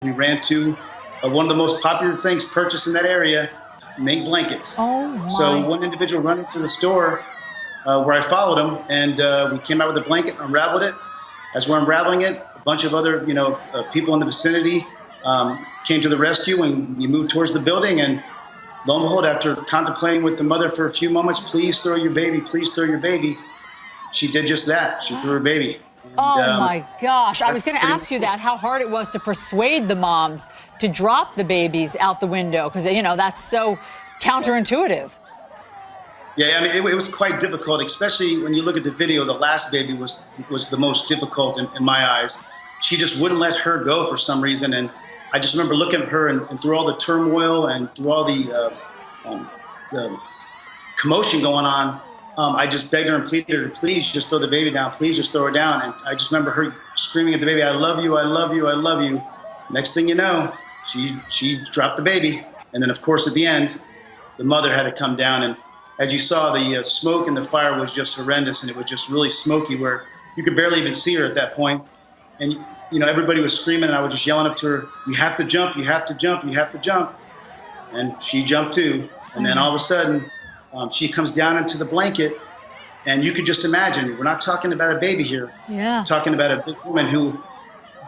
We ran to one of the most popular things purchased in that area, mink blankets. Oh my. So one individual ran into the store where I followed him, and we came out with a blanket, unraveled it. As we're unraveling it, a bunch of other people in the vicinity came to the rescue, and we moved towards the building. And lo and behold, after contemplating with the mother for a few moments, please throw your baby, please throw your baby, she did just that. She threw her baby. And, oh my gosh. I was going to ask you that, how hard it was to persuade the moms to drop the babies out the window, because, that's so counterintuitive. Yeah, I mean, it was quite difficult, especially when you look at the video. The last baby was the most difficult in my eyes. She just wouldn't let her go for some reason. And I just remember looking at her, and through all the turmoil and through all the commotion going on, I just begged her and pleaded her, please just throw the baby down. Please just throw her down. And I just remember her screaming at the baby, I love you, I love you, I love you. Next thing you know, she dropped the baby. And then, of course, at the end, the mother had to come down. And as you saw, the smoke and the fire was just horrendous, and it was just really smoky where you could barely even see her at that point. And, everybody was screaming, and I was just yelling up to her, you have to jump, you have to jump, you have to jump. And she jumped too. And then all of a sudden, she comes down into the blanket, and you could just imagine, we're not talking about a baby here. Yeah. We're talking about a big woman who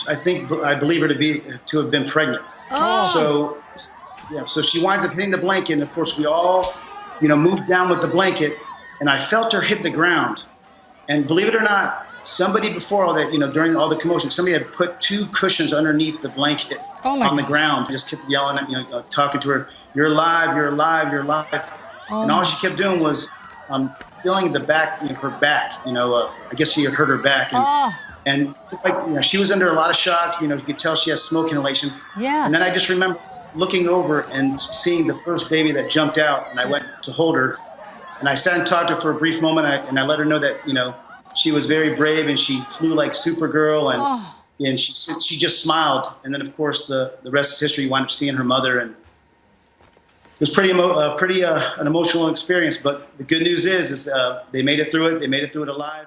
I believe her to have been pregnant. Oh. So she winds up hitting the blanket, and of course we all, moved down with the blanket, and I felt her hit the ground. And believe it or not, somebody before all that, during all the commotion, somebody had put 2 cushions underneath the blanket on the ground. Just kept yelling at, talking to her, you're alive, you're alive, you're alive. And all she kept doing was feeling the back, her back. I guess she had hurt her back, and she was under a lot of shock. You could tell she has smoke inhalation. Yeah. And then I just remember looking over and seeing the first baby that jumped out, and I went to hold her, and I sat and talked to her for a brief moment, and I let her know that she was very brave, and she flew like Supergirl, and she just smiled. And then of course the rest is history. You wind up seeing her mother, and it was pretty an emotional experience. But the good news is they made it through it. They made it through it alive.